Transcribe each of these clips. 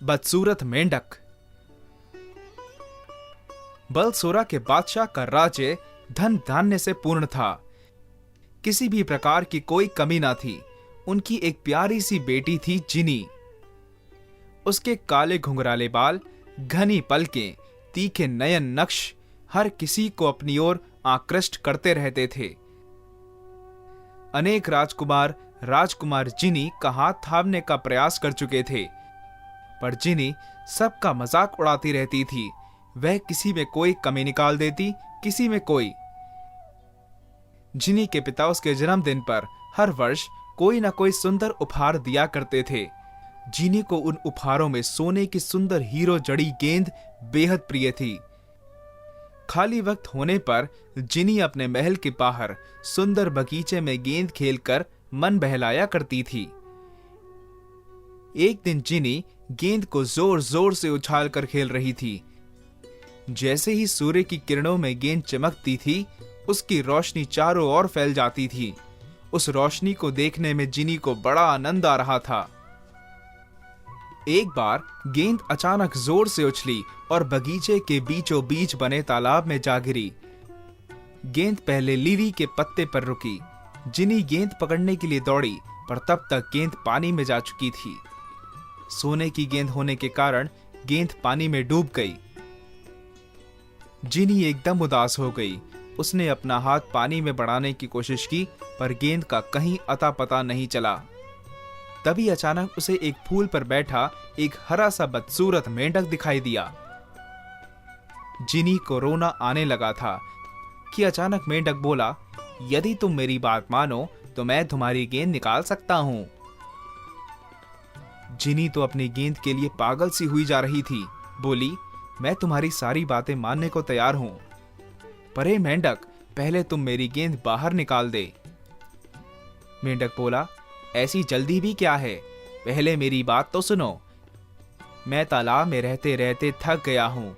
बदसूरत मेंढक। बलसोरा के बादशाह का राज्य धन धान्य से पूर्ण था। किसी भी प्रकार की कोई कमी ना थी। उनकी एक प्यारी सी बेटी थी जिनी। उसके काले घुंघराले बाल, घनी पलकें, तीखे नयन नक्श हर किसी को अपनी ओर आकृष्ट करते रहते थे। अनेक राजकुमार जिनी का हाथ थामने का प्रयास कर चुके थे, पर जिनी सबका मजाक उड़ाती रहती थी। वह किसी में कोई कमी निकाल देती, किसी में कोई। जिनी के पिता उसके जन्मदिन पर हर वर्ष कोई ना कोई सुंदर उपहार दिया करते थे। जिनी को उन उपहारों में सोने की सुंदर हीरो जड़ी गेंद बेहद प्रिय थी। खाली वक्त होने पर जिनी अपने महल के बाहर सुंदर बगीचे में गेंद खेलकर मन बहलाया करती थी। एक दिन जिनी गेंद को जोर जोर से उछालकर खेल रही थी। जैसे ही सूर्य की किरणों में गेंद चमकती थी, उसकी रोशनी चारों ओर फैल जाती थी। उस रोशनी को देखने में जिनी को बड़ा आनंद आ रहा था। एक बार गेंद अचानक जोर से उछली और बगीचे के बीचों बीच बने तालाब में जा गिरी। गेंद पहले लीली के पत्ते पर रुकी। जिनी गेंद पकड़ने के लिए दौड़ी, पर तब तक गेंद पानी में जा चुकी थी। सोने की गेंद होने के कारण गेंद पानी में डूब गई। जिनी एकदम उदास हो गई। उसने अपना हाथ पानी में बढ़ाने की कोशिश की, पर गेंद का कहीं अता पता नहीं चला। तभी अचानक उसे एक फूल पर बैठा एक हरा सा बदसूरत मेंढक दिखाई दिया। जिनी को रोना आने लगा था कि अचानक मेंढक बोला, यदि तुम मेरी बात मानो तो मैं तुम्हारी गेंद निकाल सकता हूं। जिनी तो अपनी गेंद के लिए पागल सी हुई जा रही थी। बोली, मैं तुम्हारी सारी बातें मानने को तैयार हूं, पर हे मेंढक, पहले तुम मेरी गेंद बाहर निकाल दे। मेंढक बोला, ऐसी जल्दी भी क्या है, पहले मेरी बात तो सुनो। मैं तालाब में रहते रहते थक गया हूं।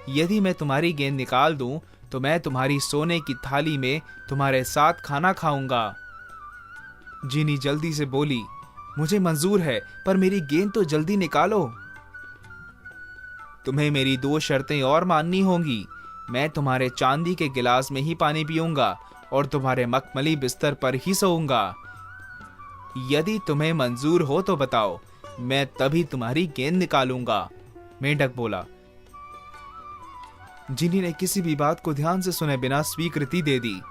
यदि मैं तुम्हारी गेंद निकाल दूं तो मैं तुम्हारी सोने की थाली में तुम्हारे साथ खाना खाऊंगा। जिनी जल्दी से बोली, मुझे मंजूर है, पर मेरी गेंद तो जल्दी निकालो। तुम्हें मेरी 2 शर्तें और माननी होंगी। मैं तुम्हारे चांदी के गिलास में ही पानी पीऊंगा और तुम्हारे मखमली बिस्तर पर ही सोऊंगा। यदि तुम्हें मंजूर हो तो बताओ, मैं तभी तुम्हारी गेंद निकालूंगा। मेंढक बोला। जिनी ने किसी भी बात को ध्यान से सुने बिना स्वीकृति दे दी।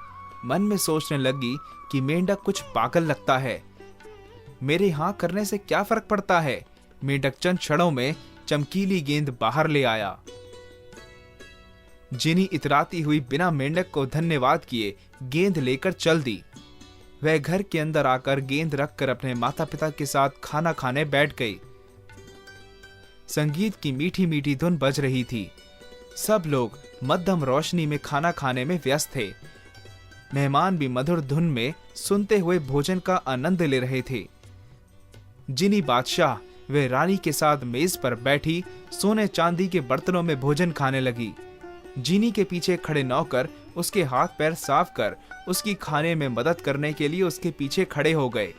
मन में सोचने लगी कि मेंढक कुछ पागल लगता है। मेरे हाँ करने से क्या फर्क पड़ता है। मेंढक चंद क्षणों में चमकीली गेंद बाहर ले आया। जिनी इतराती हुई बिना मेंढक को धन्यवाद किए गेंद लेकर चल दी। वह घर के अंदर आकर गेंद रखकर अपने माता पिता के साथ खाना खाने बैठ गई। संगीत की मीठी मीठी धुन बज रही थी। सब लोग मध्यम रोशनी में खाना खाने में व्यस्त थे। मेहमान भी मधुर धुन में सुनते हुए भोजन का आनंद ले रहे थे। जिनी बादशाह वे रानी के साथ मेज पर बैठी सोने चांदी के बर्तनों में भोजन खाने लगी। जिनी के पीछे खड़े नौकर उसके हाथ पैर साफ कर उसकी खाने में मदद करने के लिए उसके पीछे खड़े हो गए।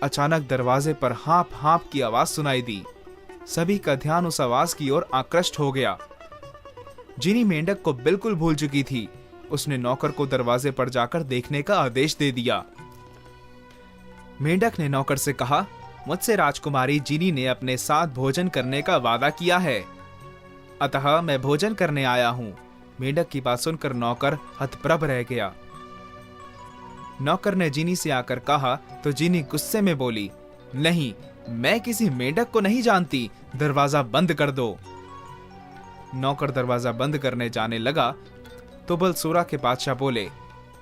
अचानक दरवाजे पर हाँप हाँप की आवाज सुनाई दी। सभी का ध्यान उस आवाज की ओर आकृष्ट हो गया। जिनी मेंढक को बिल्कुल भूल चुकी थी। उसने नौकर को दरवाजे पर जाकर देखने का आदेश दे दिया। मेंढक ने नौकर से कहा, मुझसे राजकुमारी जिनी ने अपने साथ भोजन करने का वादा किया है, अतः मैं भोजन करने आया हूं। मेंढक की बात सुनकर नौकर हतप्रभ रह गया। नौकर ने जिनी से आकर कहा तो जिनी गुस्से में बोली, नहीं, मैं किसी मेंढक को नहीं जानती, दरवाजा बंद कर दो। नौकर दरवाजा बंद करने जाने लगा तो बलसोरा के बादशाह बोले,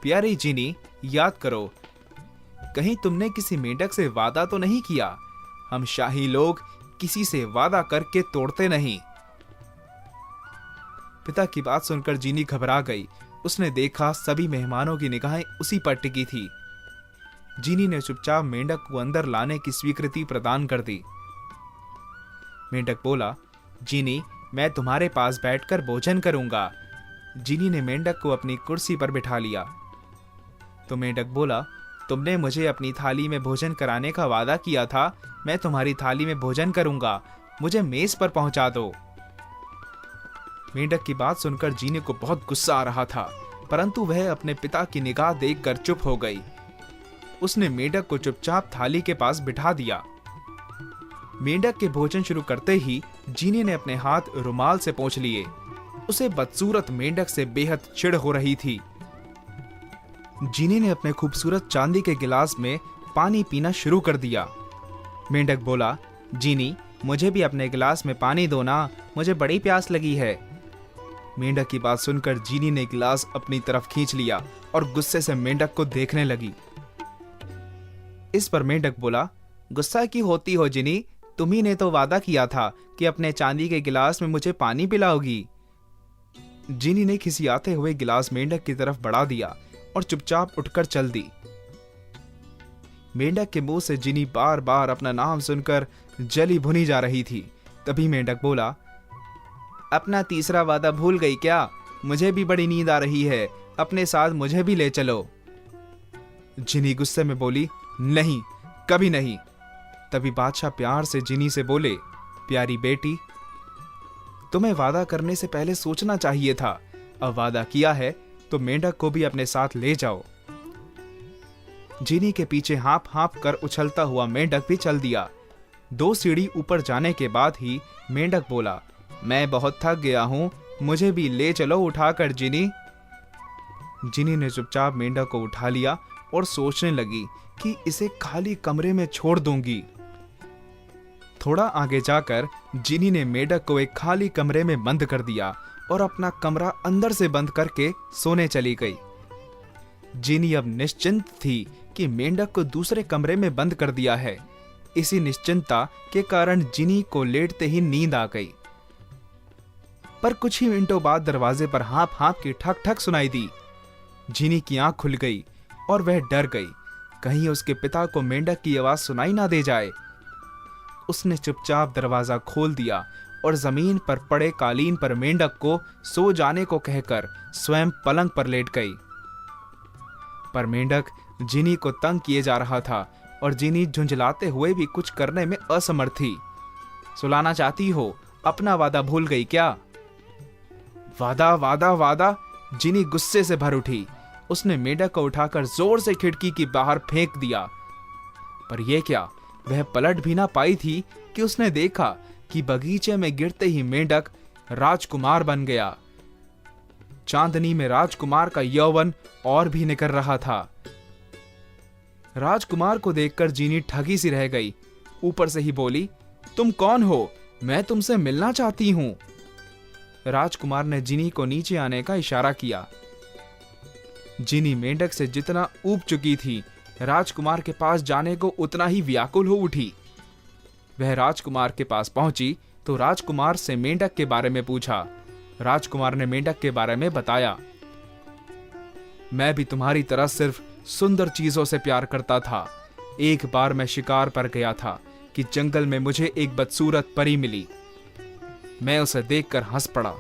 प्यारी जिनी, याद करो, कहीं तुमने किसी मेंढक से वादा तो नहीं किया। हम शाही लोग किसी से वादा करके तोड़ते नहीं। पिता की बात सुनकर जिनी घबरा गई। उसने देखा सभी मेहमानों की निगाहें उसी पर टिकी थी। जिनी ने चुपचाप मेंढक को अंदर लाने की स्वीकृति प्रदान कर दी। मेंढक बोला, जिनी, मैं तुम्हारे पास बैठकर भोजन करूंगा। जिनी ने मेंढक को अपनी कुर्सी पर बिठा लिया। तो मेंढक बोला, तुमने मुझे अपनी थाली में भोजन कराने का वादा किया था, मैं तुम्हारी थाली में भोजन करूंगा, मुझे मेज पर पहुंचा दो। मेंढक की बात सुनकर जीनी को बहुत गुस्सा आ रहा था, परंतु वह अपने पिता की निगाह देखकर चुप हो गई। उसने मेंढक को चुपचाप थाली के पास बिठा दिया। मेंढक के भोजन शुरू करते ही जीनी ने अपने हाथ रुमाल से पोंछ लिए। उसे बदसूरत मेंढक से बेहद चिढ़ हो रही थी। जीनी ने अपने खूबसूरत चांदी के गिलास में पानी पीना शुरू कर दिया। मेंढक बोला, जीनी, मुझे भी अपने गिलास में पानी दो ना, मुझे बड़ी प्यास लगी है। मेंढक की बात सुनकर जीनी ने गिलास अपनी तरफ खींच लिया और गुस्से से मेंढक को देखने लगी। इस पर मेंढक बोला, गुस्सा क्यों होती हो जीनी, तुम्ही ने तो वादा किया था कि अपने चांदी के गिलास में मुझे पानी पिलाओगी। जीनी ने खिसियाते हुए गिलास मेंढक की तरफ बढ़ा दिया और चुपचाप उठकर चल दी। मेंढक के मुंह से जीनी बार बार अपना नाम सुनकर जली भुनी जा रही थी। तभी मेंढक बोला, अपना तीसरा वादा भूल गई क्या? मुझे भी बड़ी नींद आ रही है, अपने साथ मुझे भी ले चलो। जीनी गुस्से में बोली, नहीं, कभी नहीं। तभी बादशाह प्यार से जीनी से बोले, प्यारी बेटी, तुम्हें वादा करने से पहले सोचना चाहिए था। अब वादा किया है तो मेंढक को भी अपने साथ ले जाओ। जीनी के पीछे हाँप हाँप कर उछलता हुआ मेंढक भी चल दिया। 2 सीढ़ी ऊपर जाने के बाद ही मेंढक बोला, मैं बहुत थक गया हूं, मुझे भी ले चलो उठाकर जीनी। जीनी ने चुपचाप मेंढक को उठा लिया और सोचने लगी कि इसे खाली कमरे में छोड़ दूंगी। थोड़ा आगे जाकर जीनी ने मेंढक को एक खाली कमरे में बंद कर दिया और अपना कमरा अंदर से बंद करके सोने चली गई। जीनी अब निश्चिंत थी कि मेंढक को दूसरे कमरे में बंद कर दिया है। इसी निश्चिंतता के कारण जीनी को लेटते ही नींद आ गई। पर कुछ ही मिनटों बाद दरवाजे पर हाँप हाँप की ठक ठक सुनाई दी। जीनी की आंख खुल गई और वह डर गई, कहीं उसके पिता को मेंढक की आवाज सुनाई ना दे जाए। उसने चुपचाप दरवाजा खोल दिया और जमीन पर पड़े कालीन पर मेंढक को सो जाने को कहकर स्वयं पलंग पर लेट गई। पर मेंढक जीनी को तंग किए जा रहा था और जीनी झुंझलाते हुए भी कुछ करने में असमर्थ थी। सुलाना चाहती हो? अपना वादा भूल गई क्या? वादा वादा वादा! जीनी गुस्से से भर उठी। उसने मेंढक को उठाकर जोर से खिड़की की बाहर फेंक दिया। पर यह क्या, वह पलट भी ना पाई थी कि उसने देखा कि बगीचे में गिरते ही मेंढक राजकुमार बन गया। चांदनी में राजकुमार का यौवन और भी निकल रहा था। राजकुमार को देखकर जीनी ठगी सी रह गई। ऊपर से ही बोली, तुम कौन हो? मैं तुमसे मिलना चाहती हूं। राजकुमार ने जीनी को नीचे आने का इशारा किया। जीनी मेंढक से जितना ऊब चुकी थी, राजकुमार के पास जाने को उतना ही व्याकुल हो उठी। वह राजकुमार के पास पहुंची तो राजकुमार से मेंढक के बारे में पूछा। राजकुमार ने मेंढक के बारे में बताया। मैं भी तुम्हारी तरह सिर्फ सुंदर चीजों से प्यार करता था। एक बार मैं शिकार पर गया था कि जंगल में मुझे एक बदसूरत परी मिली। मैं उसे देखकर हंस पड़ा।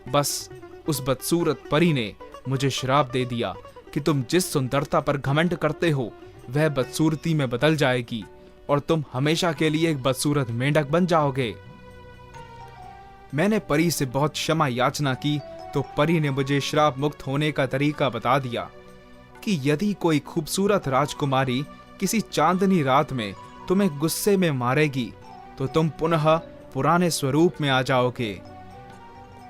बस उस बदसूरत परी ने मुझे श्राप दे दिया कि तुम जिस सुंदरता पर घमंड करते हो वह बदसूरती में बदल जाएगी और तुम हमेशा के लिए एक बदसूरत मेंढक बन जाओगे। मैंने परी से बहुत क्षमा याचना की तो परी ने मुझे श्राप मुक्त होने का तरीका बता दिया कि यदि कोई खूबसूरत राजकुमारी किसी चांदनी रात में तुम्हें गुस्से में मारेगी तो तुम पुनः पुराने स्वरूप में आ जाओगे।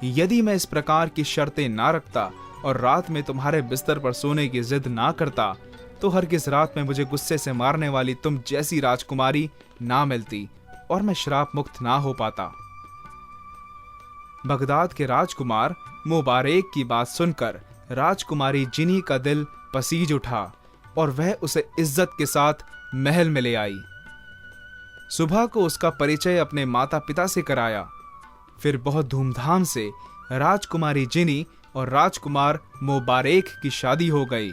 यदि मैं इस प्रकार की शर्तें ना रखता और रात में तुम्हारे बिस्तर पर सोने की जिद ना करता तो हरगिज़ रात में मुझे गुस्से से मारने वाली तुम जैसी राजकुमारी ना मिलती और मैं श्राप मुक्त ना हो पाता। बगदाद के राजकुमार मुबारेक की बात सुनकर राजकुमारी जीनी का दिल पसीज उठा और वह उसे इज्जत के साथ महल में ले आई। सुबह को उसका परिचय अपने माता पिता से कराया। फिर बहुत धूमधाम से राजकुमारी जीनी और राजकुमार मुबारेक की शादी हो गई।